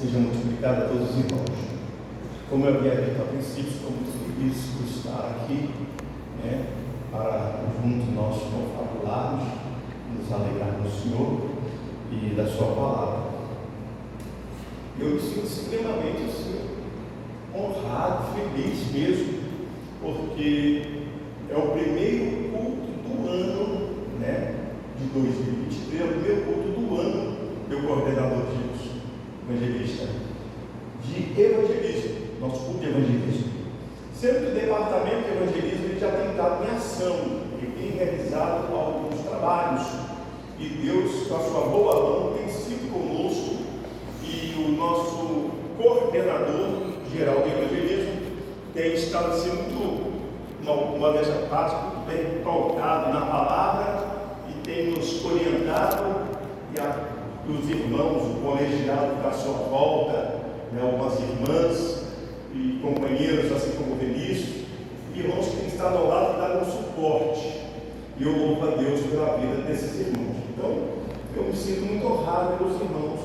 Seja multiplicado a todos os irmãos. Como eu havia dito a princípio, estou muito feliz por estar aqui, para juntos nós confabularmos, nos alegrar no Senhor e da Sua palavra. Eu me sinto extremamente honrado, feliz mesmo, porque é o primeiro culto do ano, de 2023, é o primeiro culto do ano, meu coordenador evangelista, de evangelismo, nosso culto de evangelismo. Sempre o departamento de evangelismo ele já tem estado em ação, ele tem realizado alguns trabalhos, e Deus, com a sua boa mão, tem sido conosco, e o nosso coordenador geral de evangelismo tem estado assim uma dessa parte, muito bem pautado na palavra, e tem nos orientado, e os irmãos, o colegiado da sua volta, algumas irmãs e companheiros, assim como o Vinícius, irmãos que têm estado ao lado e dado um suporte, e eu louvo a Deus pela vida desses irmãos. Então, eu me sinto muito honrado pelos irmãos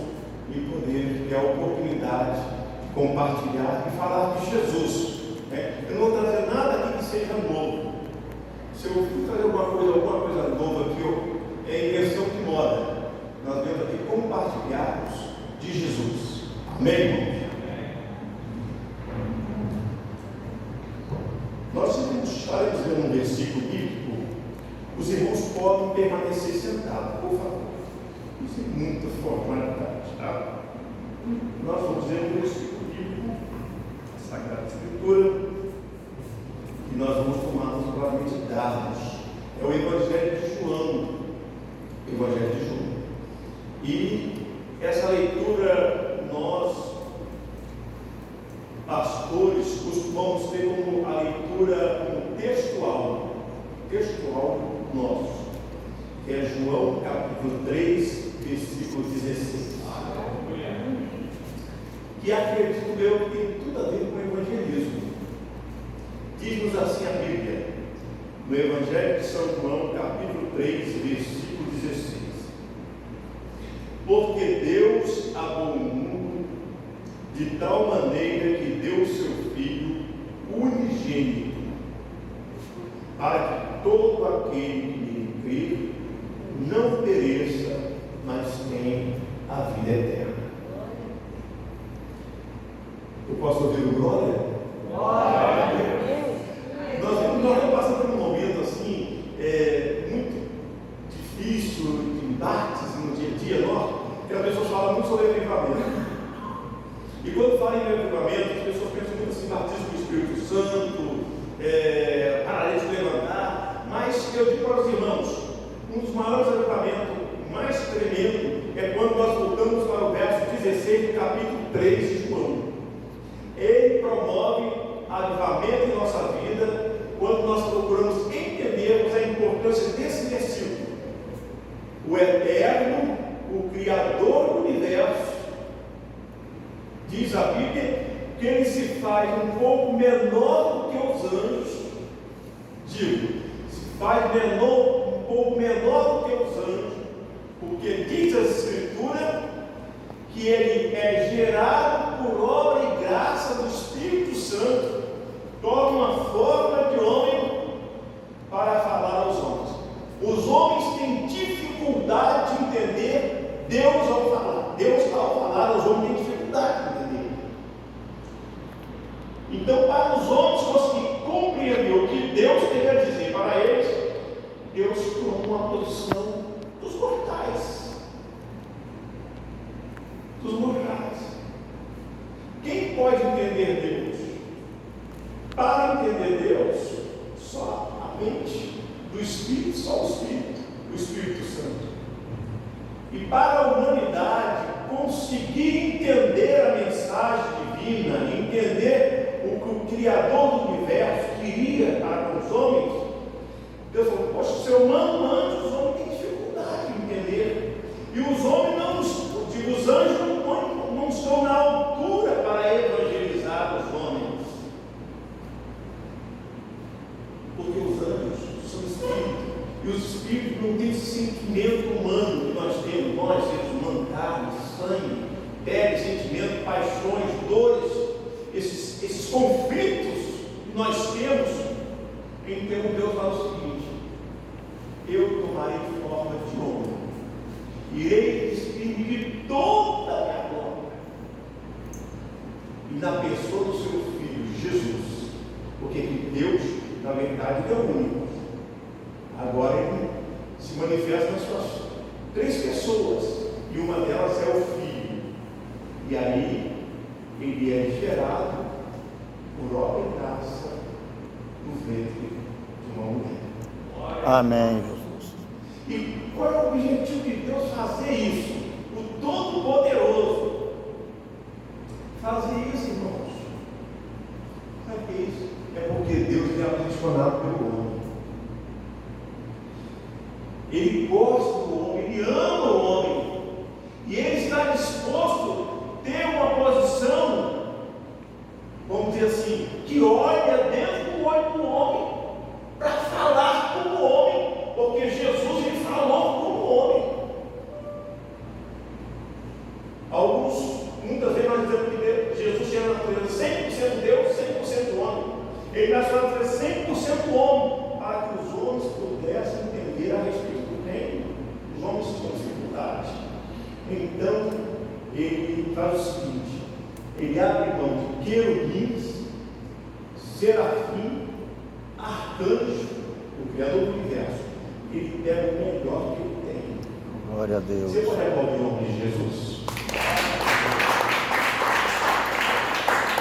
e poder ter a oportunidade de compartilhar e falar de Jesus. Eu não vou trazer nada aqui que seja novo. Se eu for trazer alguma coisa nova aqui, é inversão de moda. Nós vamos aqui compartilharmos de Jesus. Amém, irmãos? Nós estaremos lendo um versículo bíblico. Os irmãos podem permanecer sentados, por favor. Isso é muita formalidade, tá? Nós vamos ler um versículo bíblico, a Sagrada Escritura, e nós vamos tomar provavelmente dados. É o Evangelho de João. Evangelho de João. E essa leitura nós, pastores, costumamos ter como a leitura textual nosso, que é João capítulo 3, versículo 16. Que acredito eu que tem tudo a ver com o evangelismo. Diz-nos assim a Bíblia, no Evangelho de São João, capítulo 3, versículo 16. Porque Deus amou o mundo de tal maneira que deu o seu Filho unigênito, para que todo aquele que nele crê não pereça, mas tenha a vida eterna. Eu posso ouvir o glória? Glória a Deus! Nós estamos passando por um momento assim, muito difícil, de embates no dia a dia nosso, que as pessoas falam muito sobre avivamento. E quando falam em avivamento, as pessoas pensam muito assim, batismo do Espírito Santo, paralítico levantar, mas eu digo para os irmãos, um dos maiores avivamentos, mais tremendo, é quando nós voltamos para o verso 16 do capítulo 3 de João. Ele promove avivamento em nossa vida quando nós procuramos entendermos a importância desse versículo. O Eterno, o Criador do Universo, diz a Bíblia que ele se faz um pouco menor do que os anjos. Se faz um pouco menor do que os anjos, porque diz a Escritura que ele é gerado por obra e graça do Espírito Santo, toma uma forma de homem para falar aos homens. Os homens têm dificuldade de entender Deus ao falar. Deus ao falar, os homens têm dificuldade de entender. Então, para os homens conseguir compreender o que Deus tem a dizer para eles, Deus tomou uma posição dos mortais. Quem pode entender Deus? Para entender Deus, só a mente do Espírito, só o Espírito Santo. E para a humanidade conseguir entender a mensagem divina, entender o que o Criador do Universo queria para os homens, Deus falou: poxa, se eu mando anjos, os homens têm dificuldade de entender. E os homens os anjos não estão na altura para evangelizar os homens. Porque os anjos são espíritos. E os espíritos não têm esse sentimento humano que nós temos, nós, seres humanos, carne, sangue, pele, sentimento. paixões, dores, esses conflitos que nós temos, então Deus fala o seguinte: eu tomarei forma de homem, irei despir de toda a minha glória, e na pessoa do seu Filho, Jesus, porque Deus, na verdade, é único. Agora Ele se manifesta nas suas 3 pessoas, e uma delas é o Filho, e aí Ele é gerado por obra e graça no ventre de uma mulher. Amém, Jesus. E qual é o objetivo de Deus fazer isso? O Todo-Poderoso fazer isso, irmãos. Sabe o que é isso? É porque Deus é apaixonado pelo homem. Ele gosta do homem, Ele ama o homem, e Ele está disposto a ter uma posição, vamos dizer assim, que olha dentro do olho do homem, para falar como homem, porque Jesus Ele falou como homem. Muitas vezes nós dizemos que Jesus tinha a natureza 100% Deus, 100% homem. Ele na sua natureza 100% homem, para que os homens pudessem entender a respeito do reino, os homens com dificuldade. Então, ele faz o seguinte: ele abre mão de querubins, serafim, arcanjo, o Criador do universo. Ele pega o melhor que ele tem. Glória a Deus. Você pode aplaudir o nome de Jesus?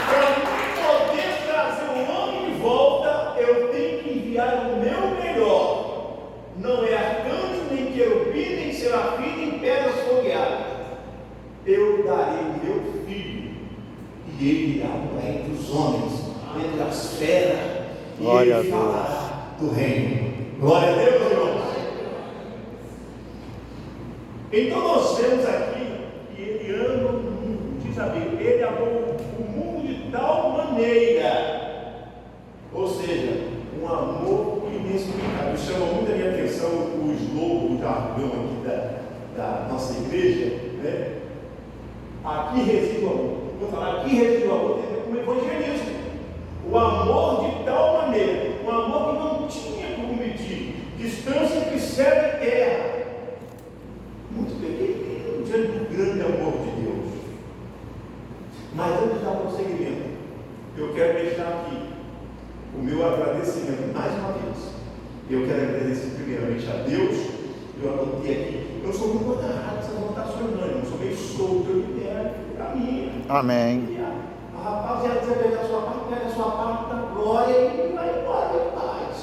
Para poder trazer o homem de volta, eu tenho que enviar o meu melhor. Não é arcanjo, nem querubim, nem serafim, nem pedras folheadas. Eu darei meu filho, e ele irá morar entre os homens, entre as feras, e ele falará do reino. Glória a Deus, irmãos. Então nós vemos aqui que ele ama o mundo, diz a Bíblia, ele amou o mundo de tal maneira, ou seja, um amor inexplicável. Chama muito a minha atenção o slogan, o jargão aqui da nossa igreja, né? Aqui reside o amor. Vou falar, aqui reside o amor, tem a ver com o evangelismo. O amor de tal maneira, um amor que não tinha como medir, distância entre céu e terra, muito pequeno diante do grande amor de Deus. Mas antes de dar prosseguimento, eu quero deixar aqui o meu agradecimento mais uma vez. Eu quero agradecer primeiramente a Deus. Eu anotei aqui, eu sou muito agarrado essas votações, eu sou meio solto, eu libero para mim. Amém. A rapaziada, você pega a sua parte da glória e vai embora em paz.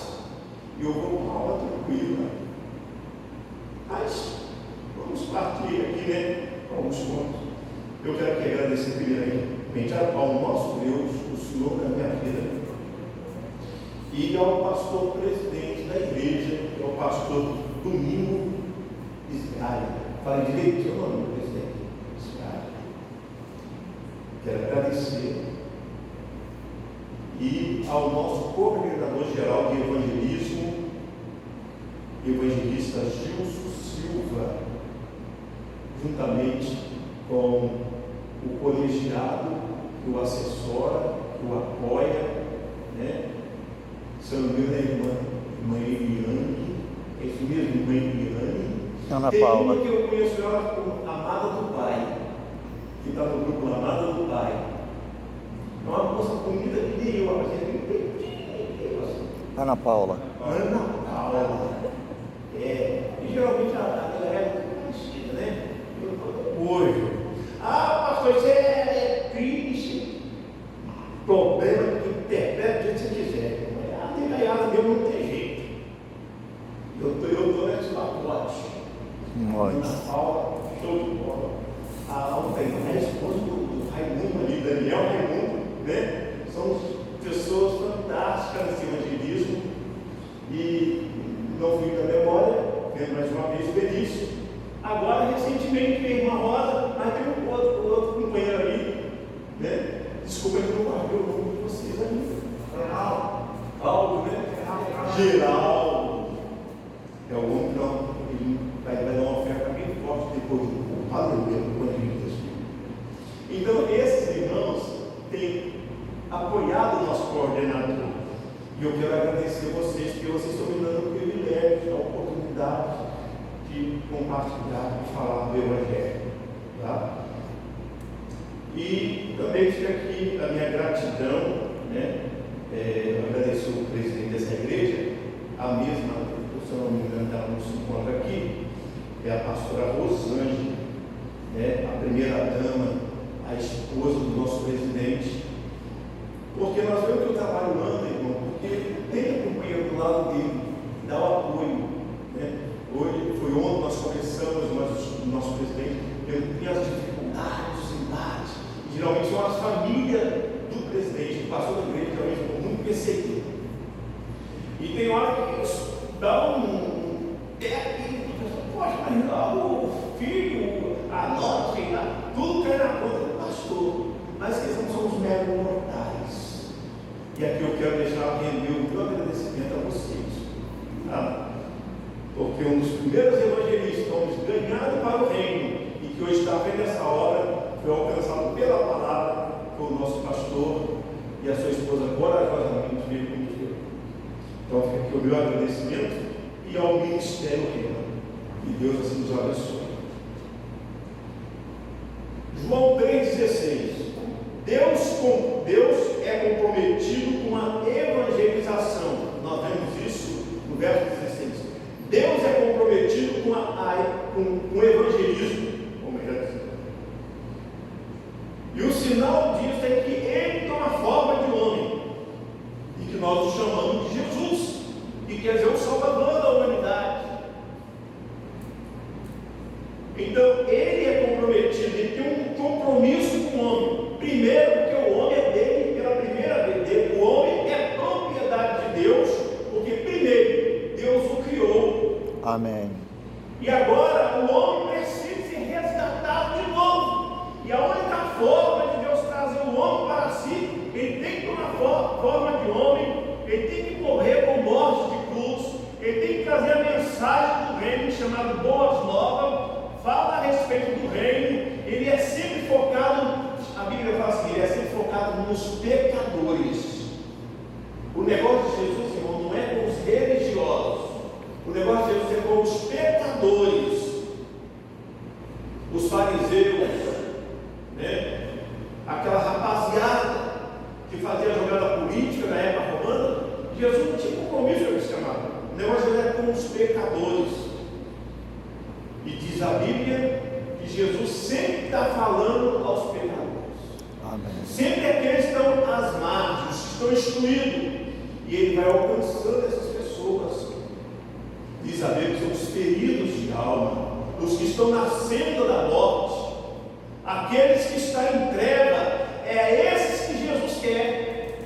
E eu vou com uma aula tranquila. Mas vamos partir aqui, né? Alguns pontos. Eu quero aqui agradecer primeiramente ao nosso Deus, o Senhor da minha vida, e ao pastor presidente da igreja, que é o pastor Domingo Sgaia. Falei direito o seu nome, presidente? Sgaia. Quero agradecer. E ao nosso coordenador geral de evangelismo, evangelista Gilson Silva, juntamente com o colegiado que o assessora, que o apoia, né? Se eu não me engano, irmã Eliane, é isso mesmo, irmã Eliane. Ana Tem Paula. uma que eu conheço ela como Amada do Pai, que está no grupo Amada do Pai. É uma moça bonita que nem eu, mas é bem pequenininha assim. Ana Paula. Ana Paula. E geralmente a galera é muito conhecida, né? Hoje. Pastor, você é triste. Problema que interpreta do jeito que você quiser. A negaiada mesmo não tem jeito. Eu estou nesse pacote. Ana Paula, show de bola. Ontem, a esposa do Raimundo ali, Daniel Raimundo, né? São pessoas fantásticas nesse evangelismo. E não fui da memória, vendo mais uma vez o Benício. Agora, recentemente, minha irmã Rosa, mas tem um outro companheiro ali, né? Desculpa que eu não guardei o nome de vocês ainda. Geraldo, né? Geraldo. É o homem que vai dar uma oferta bem forte depois do aleluia, quando a gente. Então, esse tem apoiado o nosso coordenador. E eu quero agradecer a vocês, porque vocês estão me dando o privilégio, a oportunidade de compartilhar e falar do Evangelho. Tá? E também fica aqui a minha gratidão, né? Eu agradeço o presidente dessa igreja, a mesma, se eu não me engano, ela não se encontra aqui, é a pastora Rosângela, né? A primeira dama, a esposa do nosso presidente, porque nós vemos que o trabalho anda, irmão, porque tem a companhia do lado dele, dá o apoio, né? Hoje, foi ontem, nós conversamos, o nosso presidente, ele tem as dificuldades, os embates, geralmente são as famílias do presidente, do pastor da igreja, geralmente são muito perseguidos. E tem hora que eles dão poxa, mas o filho, a nota, sei lá, tudo cai na conta do pastor. Mas que não somos meros mortais. E aqui eu quero deixar render o meu agradecimento a vocês. Tá? Porque um dos primeiros evangelistas que fomos ganhados para o reino e que hoje está vendo essa obra foi alcançado pela palavra por nosso pastor e a sua esposa corajosamente veio com Deus. Então fica aqui o meu agradecimento e ao ministério reino. E Deus assim nos abençoe. João 3,16. Deus é comprometido com a evangelização. Nós vemos isso no verso 16. Deus é comprometido com o evangelismo, como eu já disse. E o sinal disso é que ele toma forma de homem, e que nós o chamamos de Jesus, que quer dizer o Salvador da humanidade. Então ele é comprometido, ele tem um compromisso com o homem. Primeiro, porque o homem é dele pela primeira vez dele. O homem é propriedade de Deus, porque primeiro Deus o criou. Amém. E agora o homem precisa ser resgatado de novo. E a única forma de Deus trazer o homem para si, ele tem que tomar forma de homem, ele tem que morrer com morte de cruz, ele tem que trazer a mensagem do reino chamada Boas Novas, fala a respeito do reino. Ele é sempre focado, a Bíblia fala assim, ele é sempre focado nos pecadores. O negócio de Jesus, irmão, não é com os religiosos. O negócio de Jesus é com os pecadores, os fariseus, né? Aquela rapaziada que fazia jogada política na época romana. Jesus não tinha compromisso com esse chamado. O negócio dele é com os pecadores. E diz a Bíblia que Jesus sempre está falando aos pecadores. Amém. Sempre aqueles que estão às margens, que estão excluídos. E ele vai alcançando essas pessoas. Diz a Bíblia que são os feridos de alma, os que estão nascendo da morte, aqueles que estão em treva, é esses que Jesus quer.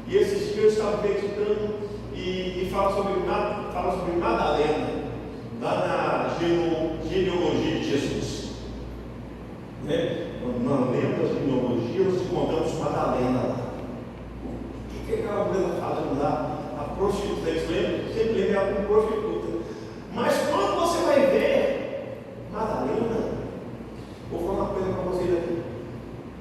E esses dias eu estava meditando e fala sobre Madalena, lá na genealogia de Jesus. Né? Não lembro da genealogia, nós encontramos Madalena lá. O que aquela mulher fazendo lá? A prostituta, eles lembram? Sempre lembram ela como prostituta. Mas quando você vai ver Madalena, vou falar uma coisa para vocês aqui.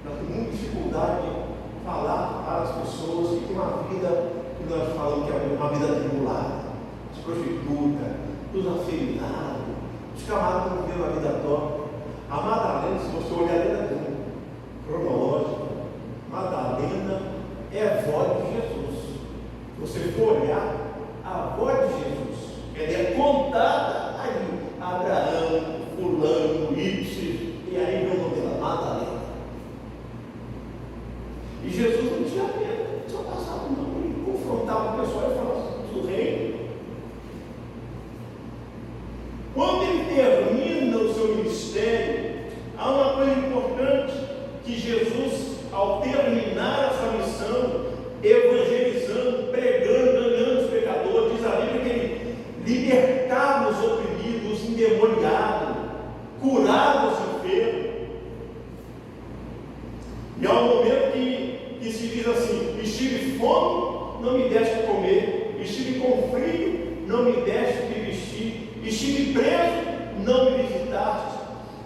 Nós temos muita dificuldade de falar para as pessoas que têm uma vida que nós falamos que é uma vida tribulada, as prostitutas, os afeminados, os camaradas que não vivem uma vida top. A Madalena, se você olhar dentro do cronológico, Madalena é a avó de Jesus. Se você for olhar, a avó de Jesus, ela é contada aí, Abraão, fulano, Y, e aí vem o nome dela, Madalena. E Jesus não tinha medo, só passava o nome e confrontava o pessoal e falava do reino. Quando ele termina o seu ministério, há uma coisa importante, que Jesus, ao terminar a sua missão, evangelizando, pregando, ganhando os pecadores, diz a Bíblia que ele libertava os oprimidos, os endemoniados, curava os enfermos. E há um momento que se diz assim: estive fome, não me deste comer, estive com frio, não me deste de vestir, estive preso, não me visitaste.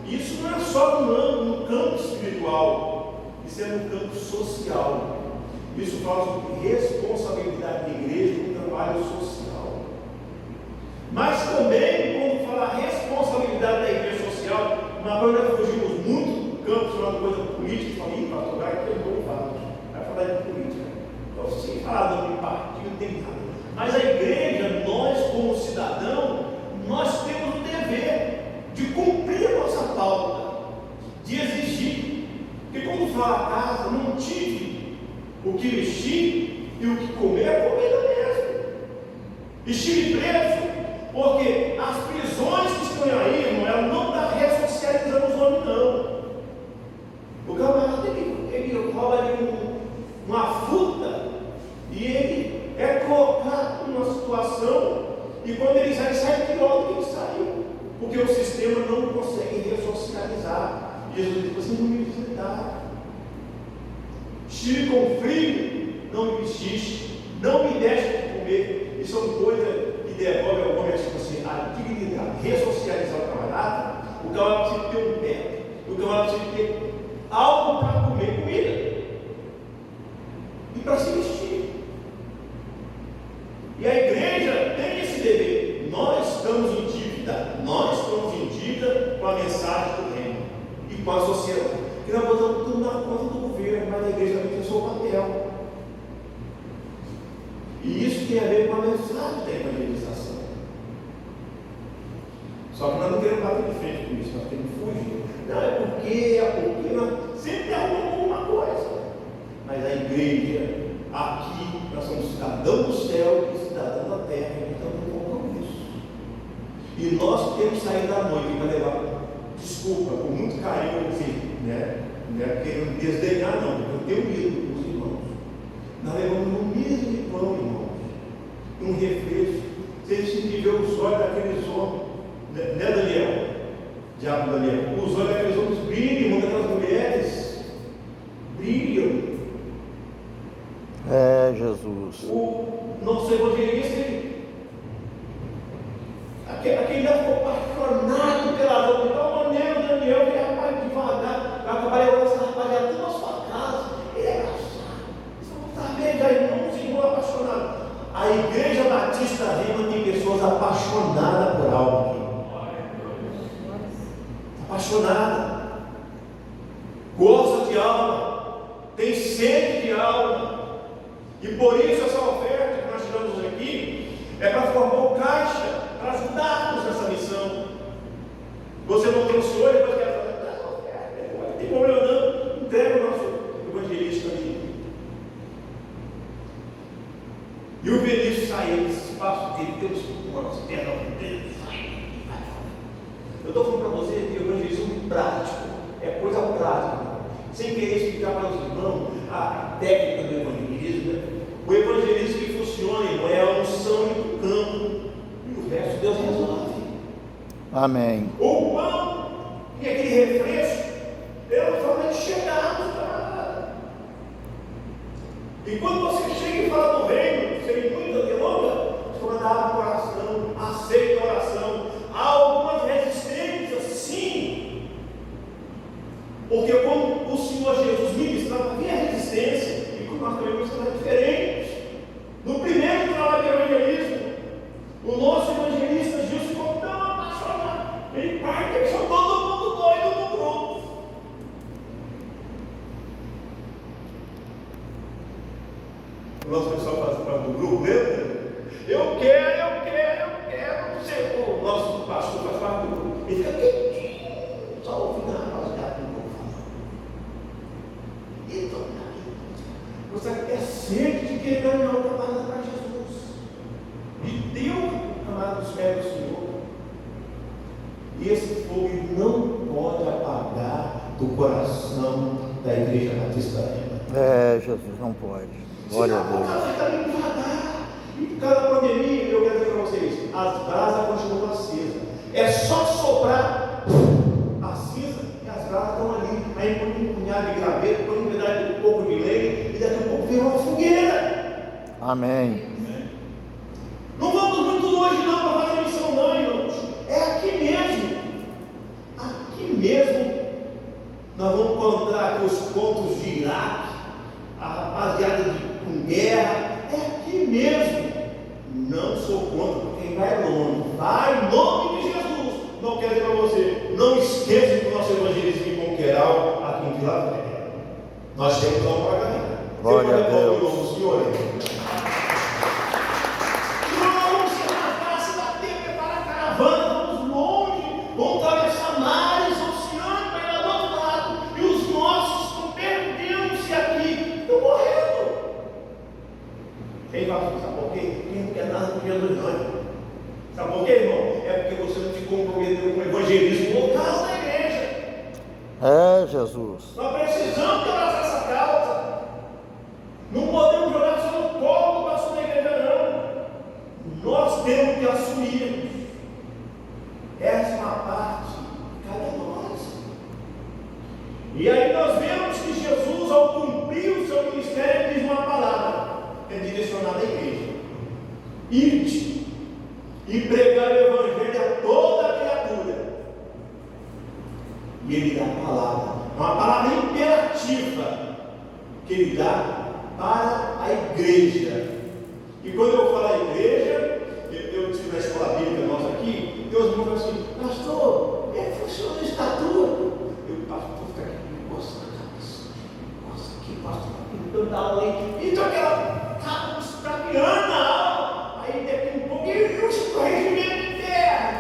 Isso não é só no campo espiritual. isso é no campo social. Isso fala sobre responsabilidade da igreja no trabalho social. Mas também, quando fala responsabilidade da igreja social, uma coisa nós fugimos muito do campo chamado coisa política, família, pastor, que eu vou falar. Vai falar de política. Então, se falar de partido, não tem nada. Mas a igreja, nós como cidadão, nós temos o dever de cumprir a nossa pauta, de exigir. Porque quando fala casa, não tive o que vestir e o que comer, é comida mesmo. Estive preso, porque as prisões que estão aí, irmão, ela não está ressocializando os homens, não. O camarada, ele rouba ali uma fruta e ele é colocado numa situação e quando ele sai pior do que ele saiu, porque o sistema não consegue ressocializar. Jesus disse: você não me visitaram, estive com frio, não me vestiste, não me deste de comer. E são coisas que devolvem ao homem assim, a dignidade, ressocializar o camarada. O camarada precisa ter um pé, o camarada precisa ter algo para comer, comida e para se vestir. E a igreja tem esse dever. Nós estamos em dívida com a mensagem do reino e com a sociedade. Que nós botamos tudo na conta do governo, mas a igreja também tem o seu papel. E isso tem a ver com a mensagem da evangelização. Só que nós não queremos bater de frente com isso, nós temos que fugir. Não, é porque, nós sempre arrumamos alguma coisa. Mas a igreja, aqui, nós somos cidadãos do céu e cidadãos da terra, e estamos em compromisso. E nós temos que sair da noite para levar, desculpa, com muito carinho, assim, querendo desdenhar, não, porque eu tenho medo dos irmãos. Nós levamos um mesmo pão, irmãos, um refresco. Vocês têm que ver os olhos daqueles homens, né, Daniel? Diabo Daniel, os olhos daqueles homens brilham, irmão, daquelas mulheres brilham. É, Jesus. O nosso evangelista, aquele ficou apaixonado pela roupa, de tal maneira, o Daniel, que é rapaz devagar, vai acabar levando essa rapaziada toda a sua casa. Ele é engraçado. Está vendo aí, irmão apaixonado. A Igreja Batista Rema tem pessoas apaixonadas por algo. Apaixonada, gosta de alma, tem sede de alma, e por isso essa oferta que nós tiramos aqui é para formar o caixa, para ajudarmos nessa missão. Você não trouxe hoje, depois quer fazer, não tem problema não, entrega o nosso evangelista ali. E o Vinícius saiu desse espaço dele, Deus, nossa perna dele, eu estou falando para você que o evangelismo prático é coisa prática, sem querer explicar para os irmãos a técnica do evangelismo. Né? O evangelismo que funciona, irmão, é a unção do campo, e o resto Deus resolve. Amém. O pão e aquele refresco é uma forma de chegarmos para. E quando você chega e fala do reino, sem muita delonga, você vai dar o coração, aceita a oração. Há algumas resistências, sim, porque quando o Senhor Jesus ministrava, havia resistência, e quando nós também ministramos diferente. No primeiro trabalho de evangelismo, o nosso evangelista Jesus ficou tão apaixonado, ele parte, ele chamou todo mundo doido no grupo. O nosso pessoal faz parte do grupo dele. Eu quero ser o nosso pastor faz parte do grupo. Ele fica quietinho, só ouvindo a rapaziada do grupo falando. Então, você é sede de querer ganhar o camarada para Jesus. E deu o camarada dos pés do Senhor. E esse fogo não pode apagar do coração da Igreja Batista Rema. É, Jesus, não pode. Glória a Deus. E cada pandemia, eu quero dizer para vocês, as brasas continuam acesas. É só soprar a cinza e as brasas estão ali. Aí põe um punhado de graveto, põe um pedaço de um pouco de lenha e daqui a pouco vira uma fogueira. Amém. Não vamos muito longe não para fazer missão não, irmãos. É aqui mesmo. Aqui mesmo nós vamos vamos encontrar aqui os pontos de Iraque, a rapaziada com guerra, é aqui mesmo. Não sou contra quem vai longe, vai em nome de Jesus. Não quero dizer para você, não esqueça que o nosso evangelismo em Conqueral, aqui em Vila Velha, nós temos uma carreira. Glória a Deus. Senhor. Vamos se bater, preparar a caravana, vamos longe, vamos atravessar mares, oceano, para ir lá do outro lado, e os nossos estão perdendo-se aqui, estão morrendo. Quem vai falar, sabe por quê? Quem não quer nada com Jesus não. Sabe por quê, irmão? É porque você não se comprometeu com o evangelismo local da igreja. É, Jesus. Nós precisamos de abraçar essa causa. Não podemos jogar só no colo do pastor da igreja, não. Nós temos que assumir. Essa é uma parte que cabe a nós. E aí nós vemos que Jesus, ao cumprir o seu ministério, diz uma palavra que é direcionada à igreja: ide e pregar o evangelho a toda criatura. E ele dá a palavra, uma palavra imperativa que ele dá para a igreja. E quando eu falo a igreja, eu tive na escola bíblica nossa aqui, Deus me falou assim: pastor, como é que funciona a estatura? Eu, pastor, fica aqui, coça na cabeça, coça aqui, pastor, tanta aula aí, então aquela capa estapeando na aula, aí daqui um pouco, e o regimento de terra.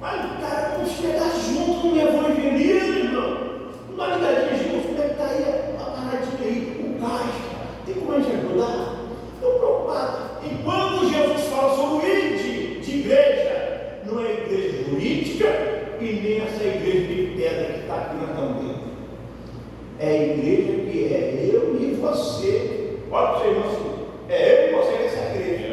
Mas o cara não chega junto no evangelismo, irmão. Não dá ligadinha, Jesus, como é que está aí a paradinha aí, o gás, tem como a gente ajudar? Estou preocupado. E quando Jesus fala sobre o ide de igreja, não é igreja jurídica e nem essa igreja de pedra que está aqui na campanha. É a igreja que é eu e você. Olha para você, irmão, assim, é eu e você nessa igreja.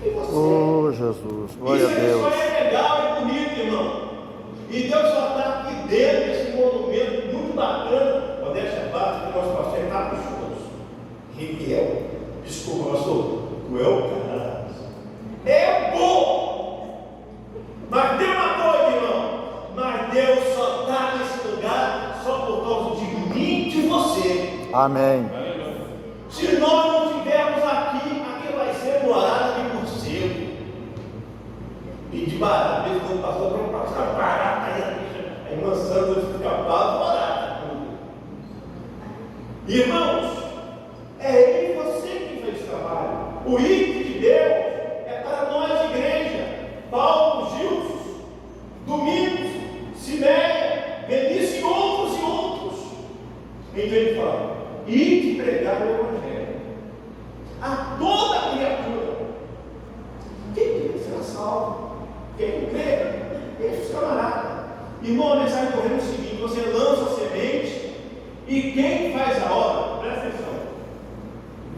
E você? Oh, Jesus, glória a Isso Deus. é legal e bonito, irmão. E Deus só está aqui dentro desse monumento muito bacana. Modéstia à parte, que nosso pastor é caprichoso. Riquel, desculpa, pastor, tu é o cara. É bom. Mas tem uma coisa, irmão. Mas Deus só está nesse lugar só por causa de mim e de você. Amém. Se nós não estivermos aqui, aqui vai ser morada de morcego e de barata. Mesmo quando passou por passar barata, a irmã Sandra fica barata. Irmãos, é eu e você que fez esse trabalho. O ídolo de Deus é para nós, igreja. Paulo, Gilson, Domingos, Simeia, Benício e outros. Então ele fala: ide pregar o evangelho a toda criatura. Quem crê será salvo. Quem não crê, deixa os camaradas. Irmão, a mensagem do reino é o seguinte: você lança a semente e quem faz a obra, presta atenção,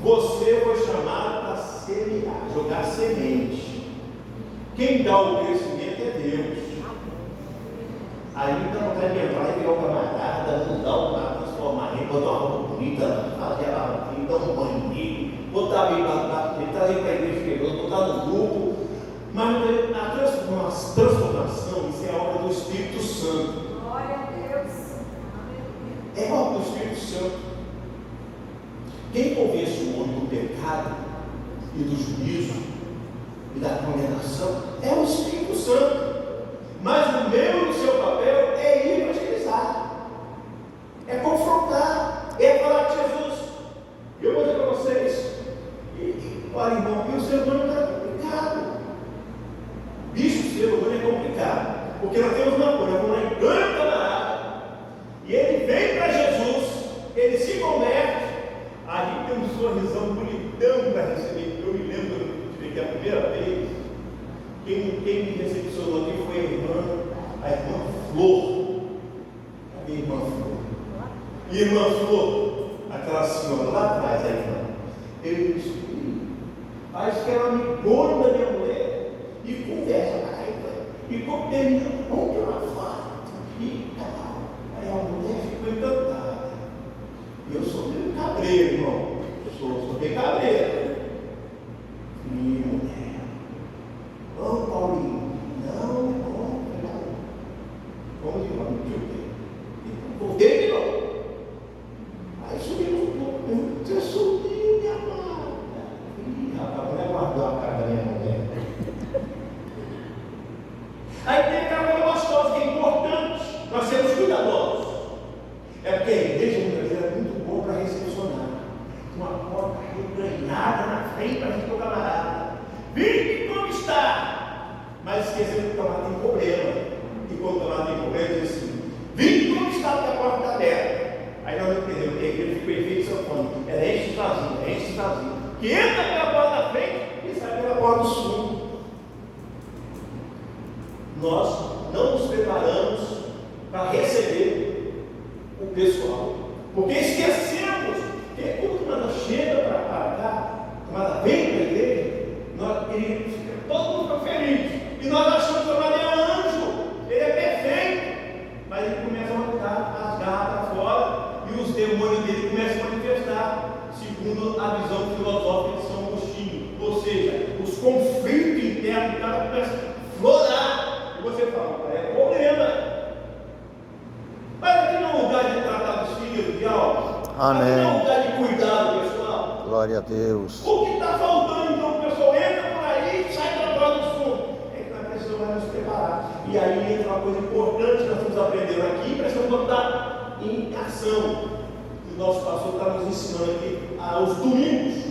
você foi chamado para semear, jogar semente. Quem dá o crescimento é Deus. Aí não vontade de entrar e virar o camarada, mudar o mar, transformar ele, botar uma roupa bonita, fazer a barriga, dar um banho nele, botar bem para ele, trazer para a igreja chegando, botar no grupo. Mas a transformação, isso é a obra do Espírito Santo. Glória a Deus. É a obra do Espírito Santo. Quem convence o homem do pecado e do juízo e da condenação é o Espírito Santo. Mas o meu e o seu papel é ir evangelizar, é confrontar, é falar de Jesus. Eu vou dizer para vocês, olha, irmão, e o ser humano é complicado. Bicho, o ser humano é complicado, porque nós temos uma coisa, uma engana camarada, e ele vem para Jesus, ele se converte, a gente tem um sorrisão bonitão para receber. Eu me lembro quando eu tive aqui a primeira vez. Quem me recepcionou aqui foi a irmã Flor. A minha irmã Flor. Irmã Flor, aquela senhora lá atrás, a irmã. Eu disse: acho que ela me amigona da minha mulher. E conversa com a irmã. E como termina, vamos tirar foto. E tal. Aí a mulher ficou encantada. Eu sou meio cabreiro, irmão. Sou bem cabreiro. Minha mulher. Ô Paulinho, não. porta está aberta. Aí nós não entendemos que a igreja ficou efeito sanfônico. Ela enche vazio. Que entra pela porta da frente e sai pela porta do sul. Nós não nos preparamos para receber o pessoal. Porque esquecemos que quando nós chega para cá, quando vem para a igreja, ele fica todo mundo feliz. E nós achamos que o amado é anjo, ele é perfeito. Mas ele começa a mandar as garras para fora e os demônios dele começam a manifestar, segundo a visão filosófica de São Agostinho. Ou seja, os conflitos internos do cara começam a florar. E você fala, é problema. Mas aqui não é um lugar de tratar dos filhos de alma. Amém. Aqui não é um lugar de cuidar do pessoal. Glória a Deus. O que está faltando então? O pessoal entra por aí e sai para fora do fundo. É que nós precisamos nos preparar. E aí entra uma coisa importante que nós estamos aprendendo aqui e precisamos botar em ação. O nosso pastor está nos ensinando aqui aos domingos.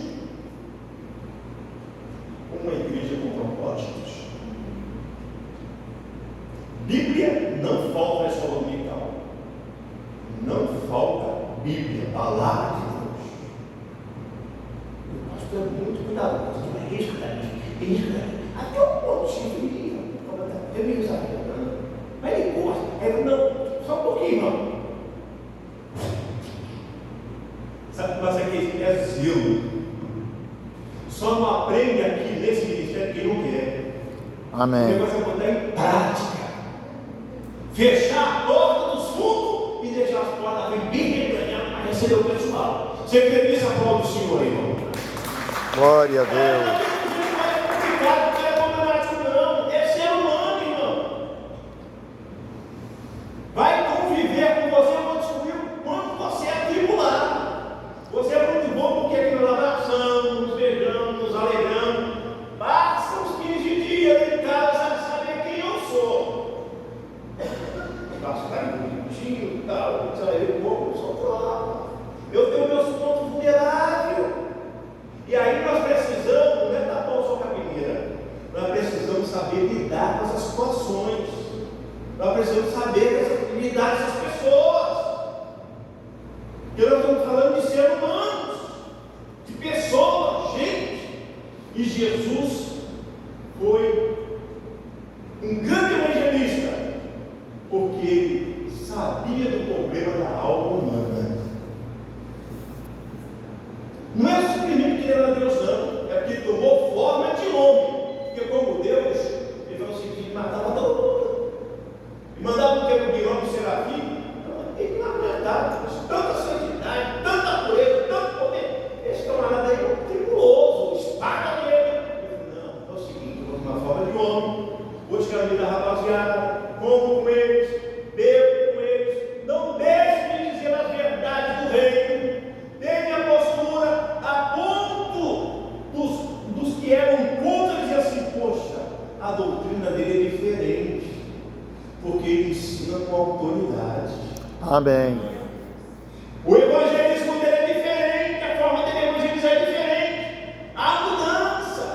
Uma igreja com propósitos. Bíblia não falta na escola dominical. Não falta Bíblia, palavra de Deus. O pastor é muito cuidadoso. É risco daqui. Até o ponto chifre, eu me exagerando. Mas ele gosta. Não, só um pouquinho, irmão. Sabe o que passa aqui? É zelo. Só não aprende aqui nesse ministério quem não quer. Amém. O negócio é botar em prática. Fechar a porta dos fundos e deixar as portas bem reganhadas para receber o pessoal. Você crê nisso, a prova do Senhor, irmão? Glória a Deus. Não é problemático, não. É ser humano, irmão. Vai conviver com você, eu vou descobrir o quanto você é atribulado. Você é muito bom porque aqui nós abraçamos, nos beijamos, nos alegramos. Basta uns 15 dias em casa saber quem eu sou. Faço carinho bonitinho e tal, eu sou claro. Eu tenho meus pontos vulneráveis. E aí nós precisamos, não é tapar o sol com a peneira, nós precisamos saber lidar com essas situações. Nós precisamos saber lidar com essas pessoas. Porque nós estamos falando de seres humanos, de pessoas, gente. E Jesus foi um grande evangelista, porque ele sabia do problema da alma humana. Não é simplesmente que ele era Deus, não. É porque ele tomou forma de homem. Porque como Deus, ele falou assim, que matava todo mundo. E mandava um tempo de homem serafim. Ele não aguentava. Tanta santidade, tanta pureza, tanto poder. Esse camarada aí é um tribuloso, espada nele. Ele falou, não, é o seguinte, eu vou tomar forma de homem. Vou descaminhar da rapaziada, como com eles, bebo com eles. Não deixe de dizer as verdades do reino. Tenha a postura a ponto dos que eram contra dizer assim, poxa, a doutrina dele é diferente, porque ele ensina com autoridade. Amém. O evangelismo dele é diferente, a forma dele evangelizar é diferente. Há mudança.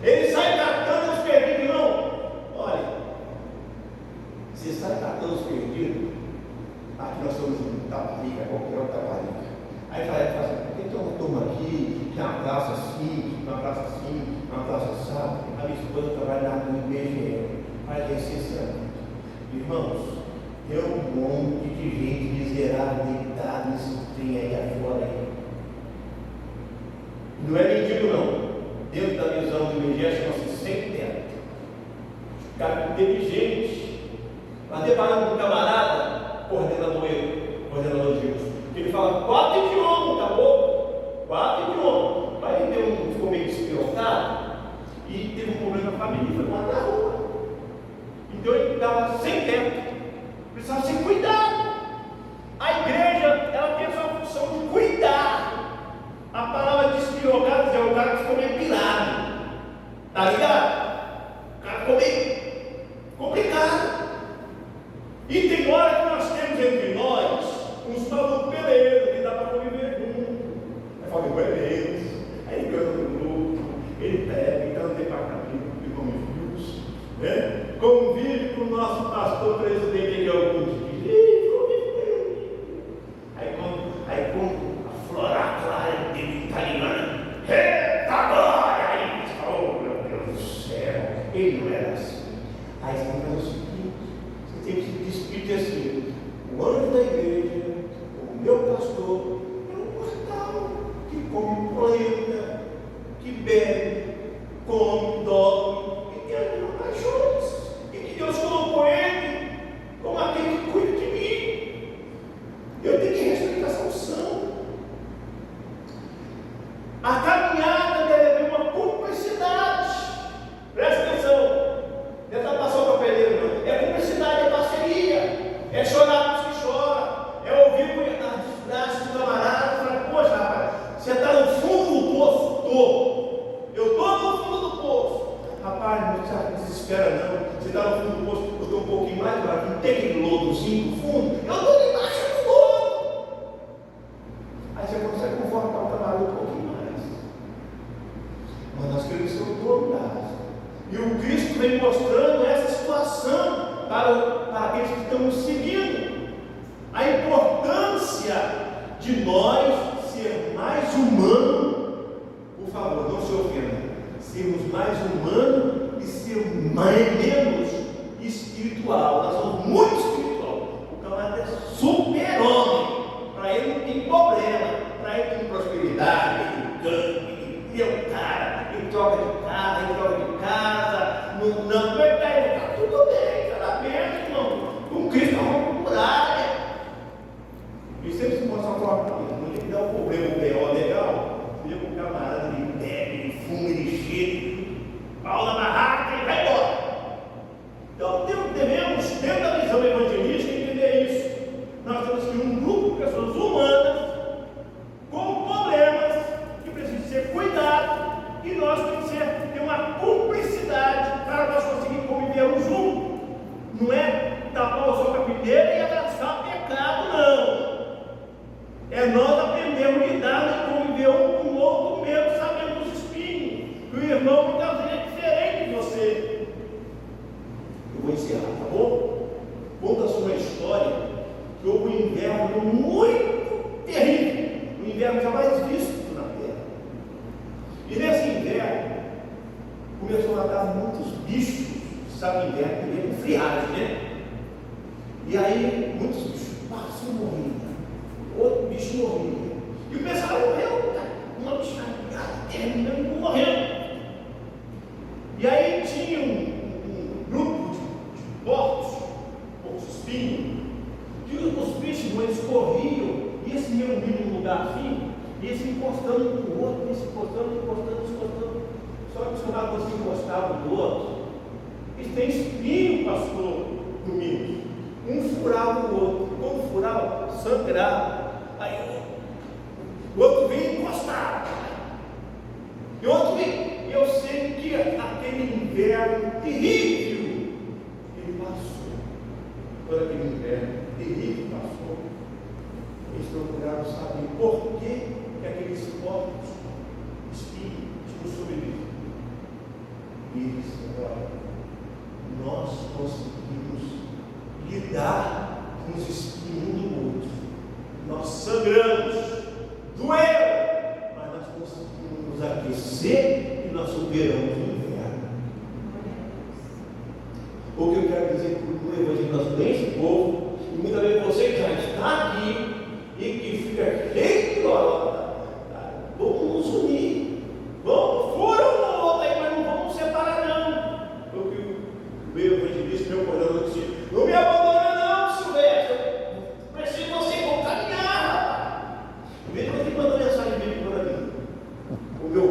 Ele sai tratando os perdidos, não. Olha, você sai tratando os perdidos. Aqui nós somos em Taparica, qualquer outra Taparica. Aí fala assim, por que tem uma turma aqui, que é uma praça assim, uma praça assim, uma praça assim? A minha esposa trabalha no IBGE, faz licenciamento. Irmãos, tem um monte de gente miserável deitado nesse trem aí afora. Não é mendigo, não. Dentro da visão do IBGE, chama-se sem teto. Cara inteligente. Mas deparando com um camarada, coordenador Gilson, ele fala 4 idiomas, tá bom? 4 idiomas. Mas ele ficou meio despirocado e teve um problema na família e foi morar na rua. Então ele estava sem teto, precisava ser cuidado. A igreja, ela tem a sua função de cuidar. A palavra despirocado é o cara que ficou meio pirado. Tá ligado? O cara ficou meio complicado. E tem hora que nós temos entre nós uns malucos beleza, que dá para conviver junto. Aí fala, beleza. Aí ele canta no grupo, ele pega, então no departamento de homens, né? Convive com o nosso pastor presidente aqui alguns dias. o anjo da igreja, o meu pastor, é um mortal que come planta, que bebe, come, dorme, e tem as paixões, e que Deus colocou ele como aquele que cuida de mim. Eu tenho que respeitar essa unção. A caminhada deve haver uma cumplicidade. Presta atenção. Não é passar o papeleiro, não. É cumplicidade, é parceria. É chorar com os que choram. É ouvir a desgraça do camarada e falar: poxa, rapaz, você está no fundo do poço? Estou. Eu estou no fundo do poço. Rapaz, não se desespera não. Você está no fundo do poço, eu estou um pouquinho mais baixo. Não tem aquele lodozinho no fundo? Eu estou debaixo do lodo. Aí você consegue confortar o camarada um pouquinho mais. Mas nós queremos ser autoridade. E o Cristo vem mostrando essa situação para aqueles que estão nos seguindo. A importância de nós ser mais humanos. Por favor, não se ofenda. Sermos mais humanos e ser menos espiritual. Nós somos muito espiritual. O camarada é super-homem. Para ele não tem problema. Para ele tem prosperidade, ele ganha, ele é o cara, ele troca de casa, ele troca de casa. Não vai estar tudo bem, cada vez, irmão. Com Cristo é uma muralha. E sempre se mostra uma forma não tem que dar um problema, um B.O. legal. Vê com o camarada, ele bebe, ele fuma, ele cheira, pau na barraca e vai embora. Então devemos, dentro da visão evangelística, entender isso. Nós temos que um grupo de pessoas humanas com problemas que precisam ser cuidados e nós temos que ter uma cumplicidade para nós conseguirmos convivermos juntos. Não é tapar o sol com a peneira e abraçar o pecado, não. É nós aprendermos a lidar e conviver um com o outro mesmo, sabendo dos espinhos. Que o irmão muitas vezes é diferente de você. Eu vou encerrar, tá bom? Conta-se uma história que houve um inverno muito terrível. O inverno jamais visto na terra. E nesse inverno começou a dar muitos bichos. Sabe, inverno tem friagem, né? E aí muitos bichos passam morrendo. Outro bicho morria. E o pessoal morreu, uma bicharada terminando morrendo. E aí tinha um grupo de porcos espinhos, que os bichos eles corriam, e esse iam num lugar assim, e esse encostando um com o outro, esse encostando. Só que os caras se encostavam no outro. Eles têm espinho, pastor Domingos. Um furava o outro. Quando furava, sangrava. Aí o outro vinha encostar. E o outro vinha. E eu sei que aquele inverno terrível, ele passou. Todo aquele inverno terrível passou. Eles procuraram saber por que aqueles povos espinhos tinham sobrevivido. E eles disseram: olha, nós conseguimos lidar com os espinhos do outro. Nós sangramos, doeu, mas nós conseguimos nos aquecer e nós superamos o inverno. O que eu quero dizer para o evangelho, nós temos esse povo, e muitas vezes você que já está aqui e que fica cheio de lorota, vamos nos unir, vamos, fura um ou outro aí, mas não vamos separar não. Porque o meu evangelista, meu coordenador disse: não me abandona não, Silvestre, preciso de você caminhar. Em vez de você mandar mensagem dele para mim, o meu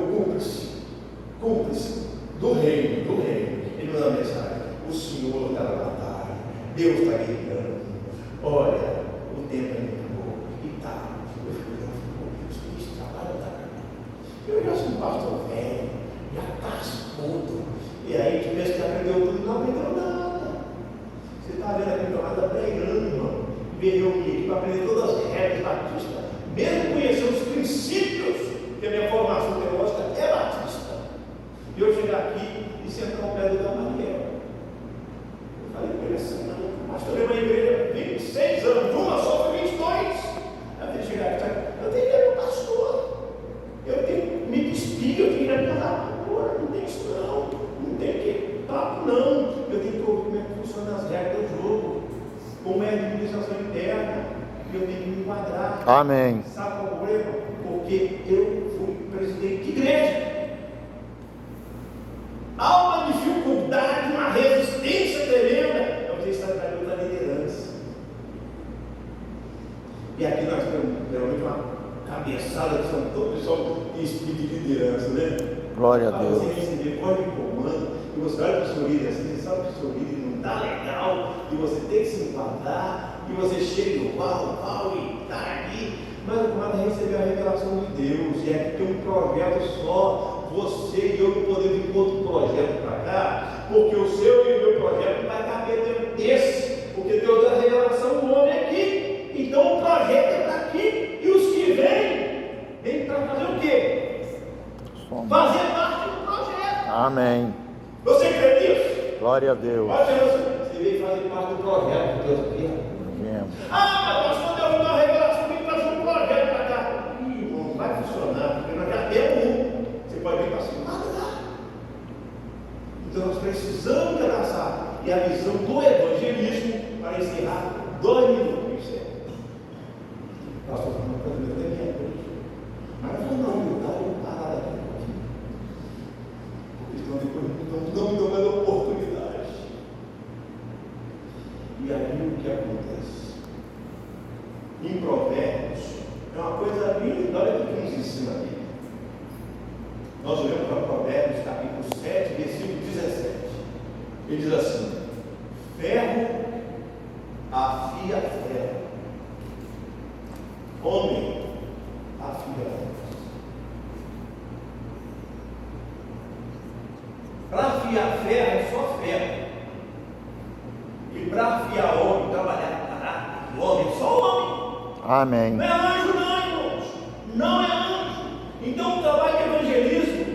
cúmplice do reino, ele manda mensagem: o Senhor está na batalha, Deus está guerreando, olha, o tempo é muito bom, e tal. Isso trabalha. Eu já sou um pastor velho, já faço tudo, e aí tu pensa que aprendeu tudo, não aprendeu nada. Você está vendo aquele camarada pregando, irmão, veio aqui para aprender todas as regras batistas, mesmo conhecer os princípios, que a minha formação teológica é batista. E eu chegar aqui e sentar ao pé do Gamaliel. Eu falei com ele assim: pastor, eu uma igreja 26 anos, uma só foi 22. Eu tenho que chegar aqui, eu tenho que ir meu pastor, eu tenho que me despedir, eu tenho que ir na minha rua, não tem isso não tem que papo não, eu tenho que ouvir como é que funcionam as regras do jogo, como é a administração interna. eu tenho que me enquadrar. Amém. Sabe qual é o problema? Porque eu fui presidente de igreja. Há uma dificuldade, uma resistência tremenda. É onde está trabalhando da liderança. E aqui nós temos realmente uma cabeçada que são todos de espírito de liderança, né? Glória a Deus. Você receber ordem de comando, e você olha para o seu líder assim, você sabe que o seu líder não está legal, e você tem que se enquadrar, e você chega no pau, e está aqui. Mas o comando é receber a revelação de Deus, e aqui tem um projeto só. Você e eu não podemos vir com outro projeto para cá, porque o seu e o meu projeto não vai caber dentro desse, porque Deus dá a revelação do homem aqui. Então o projeto é para aqui, e os que vêm para fazer o quê? Fazer parte do projeto. Amém. Você crê nisso? Glória a Deus. Você veio fazer parte do projeto de Deus aqui. Mas pastor, Deus me deu uma revelação, vem trazer um projeto para cá. Não vai funcionar, porque nós já temos um. Você pode vir para cima. Então nós precisamos abraçar e a visão do evangelismo para encerrar 2 minutos. Pastor, não pode ver até minha coisa. Mas nós vamos na humildade e parar daqui um pouquinho. Porque senão depois não me dão mais oportunidade. E aí o que acontece? Em Provérbios, é uma coisa linda, olha o que nos ensina aqui. Nós olhamos para Provérbios, capítulo 7, versículo 17. Ele diz assim: ferro afia ferro, homem afia homem. Para afiar ferro é só ferro. E para afiar homem, trabalhar com caráter de homem, é só homem. Amém. Não é anjo, não, irmãos. Não é anjo. Então o trabalho de evangelismo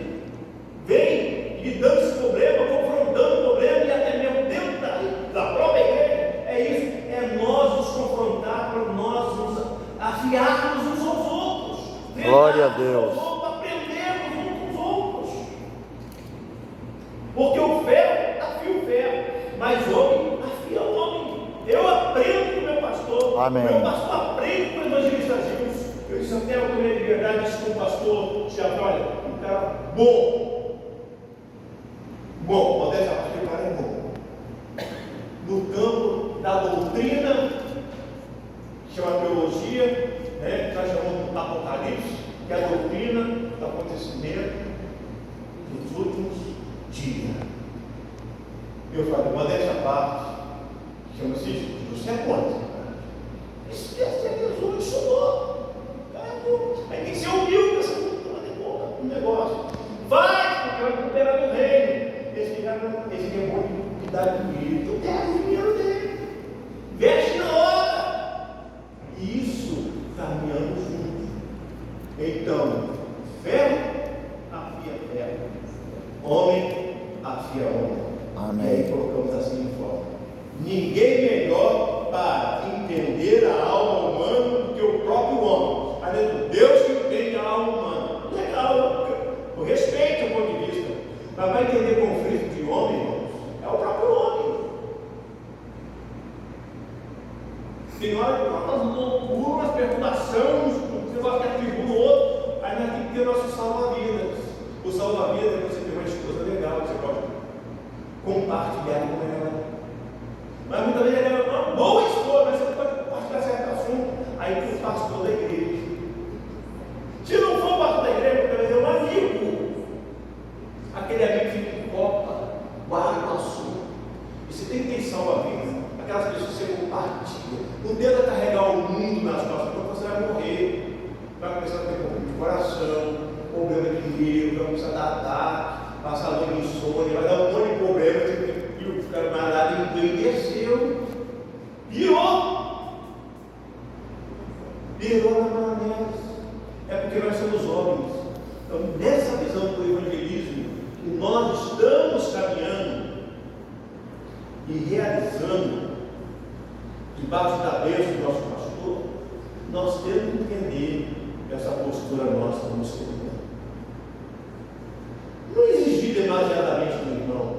vem lhe dando esse problema, confrontando o problema, e até mesmo dentro da própria igreja. É isso, é nós nos confrontar, para nós nos afiarmos uns aos outros. Glória a Deus. Aprendermos uns com os outros. Porque o ferro afia o ferro, mas o homem afia o homem. Eu aprendo com o meu pastor. Amém. Meu pastor aprende com o evangelista Gilson. Eu disse até uma mulher de verdade, disse com o pastor Tiago, olha, um cara bom. Bom, modéstia à parte, o cara é bom. No campo da doutrina, que chama teologia, né, que nós chamamos de Apocalipse, que é a doutrina do acontecimento dos últimos dias. Eu falei, modéstia à parte, chama-se José Ponte. Esse Jesus ensinou. Aí tem que ser humilde nessa cultura de boca, um negócio. Vai, porque vai recuperar do reino. Esse que é bom de dar dinheiro. Tu pega o dinheiro dele. Veste na hora. E isso caminhando junto. Então, ferro afia ferro. Homem afia homem. Amém. E aí colocamos assim em forma. Ninguém melhor para entender a alma humana do que o próprio homem. Mas é Deus que entende a alma humana. Legal, eu respeito o ponto de vista. Mas vai entender conflito de homem, irmãos, é o próprio homem. Tem hora que nós loucuras, perturbações, você vai ficar atribuindo o outro. Aí nós temos que ter nosso salva-vidas. O salva-vidas é você ter uma esposa legal, que você pode compartilhar com ela. Mas muitas vezes ela é uma boa esposa, mas você pode compartilhar certo assunto. Aí tem o pastor da igreja. Se não for o pastor da igreja, talvez é um amigo. Aquele amigo que fica em copa, guarda o assunto. E você tem que ter salva-vida. Aquelas pessoas que você compartilha. Não tenta carregar o mundo nas costas, porque você vai morrer. Vai começar a ter problema de coração, problema de dinheiro, vai começar a dar ataque, passar a noite de insônia, vai dar um monte de problema. E o camarada endoideceu. Virou na maionese. É porque nós somos homens. Então, nessa visão do evangelismo, que nós estamos caminhando e realizando debaixo da bênção do nosso pastor, nós temos que entender essa postura nossa como ser humano. Não exigir demasiadamente do irmão.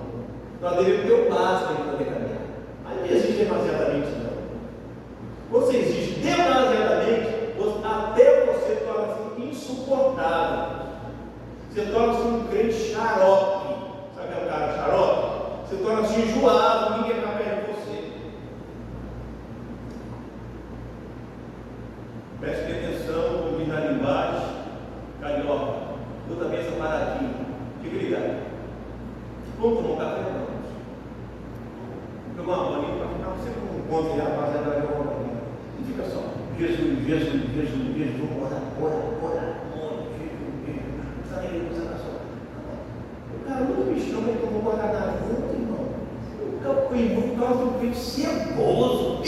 Nós devemos ter o básico para poder caminhar. Mas não exige demasiadamente, não. Você exige demasiadamente insuportável. Você torna-se um crente xarope. Sabe aquele cara xarope? Você torna-se enjoado, ninguém está perto de você. Preste atenção, como diz na linguagem carioca. Eu também sou paradinho. Fica ligado. Vamos tomar um café, não? Tomar uma bolinha para ficar sempre com um ponto de rapaziada da bolinha. Não fica só. Jesus, Jesus, Jesus, Jesus, vamos orar, Jesus, não precisa nem usar só. O cara nunca me chama que eu vou orar na junta, irmão. O irmão causa um peito ceboso,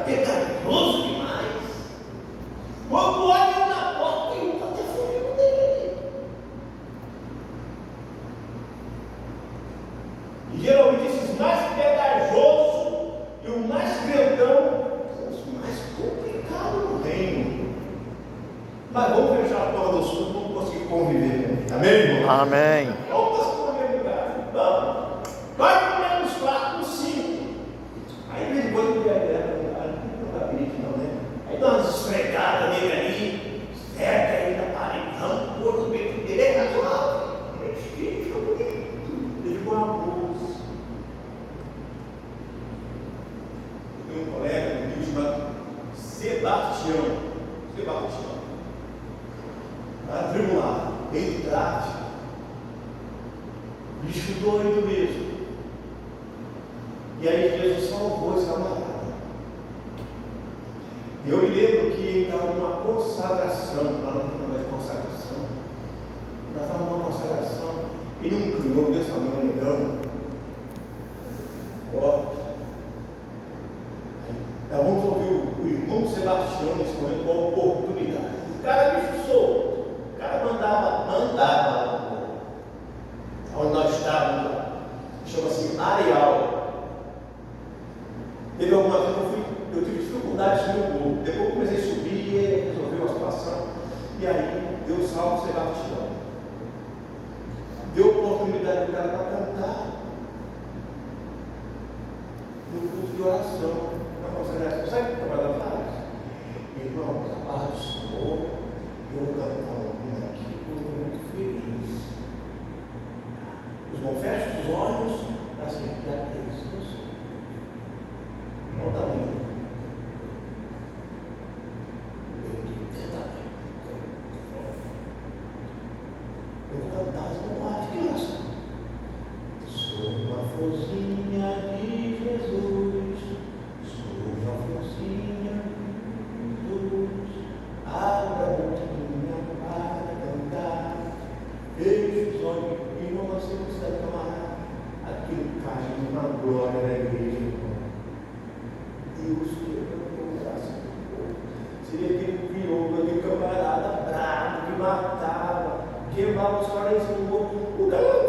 pegajoso demais. Quando olha na porta, ele está até fazendo dele. E geralmente esses mais pegajosos e o mais crentão são os mais complicados no reino. Mas vamos fechar a porta do sul, vamos conseguir conviver com ele. Amém, irmão? Amém. Vamos conseguir conviver no lugar. Vamos. Vai comer uns 4, uns 5. Aí de vez em quando não dá perigo não, né? Aí dá umas esfregadas nele ali, cerca ele na parede, arranca o corpo do peito dele, é razoável. Ele fica bonito. Ele ficou uma bolsa. Eu tenho um colega comigo chamado Sebastião. Atribulado, bem trágico, bicho doido mesmo. E aí Jesus salvou esse camarada. Eu me lembro que ele estava numa consagração, lá no programa de consagração. Nós estávamos numa consagração, e não criou desse tamanho legal. Ó. Então vamos ouvir o irmão Sebastião nesse momento com a oportunidade. O cara bicho solto. O cara mandava onde nós estávamos, chama-se Areal. Teve alguma vez que eu tive dificuldade de subir o morro. Depois eu comecei a subir e ele resolveu a situação. E aí Deus salva o Sebastião. Deu oportunidade do cara para cantar no culto de oração. Na consagração. Sabe o que o trabalho faz? Irmão, a paz do Senhor, eu vou cantar uma aqui, eu estou muito feliz. Os irmãos fecham os olhos para se ligar a isso. Não está lindo. Eu vou cantar as bombas de criança. Sou uma florzinha de Jesus. Sou uma florzinha de Jesus. Abra a boquinha para cantar. Feche os olhos e não nós temos que acalmar. Aquilo cai numa glória da igreja. Deus quebrou o braço do povo. Seria aquele pior, aquele camarada bravo que matava, queimava os caras no morro. O cara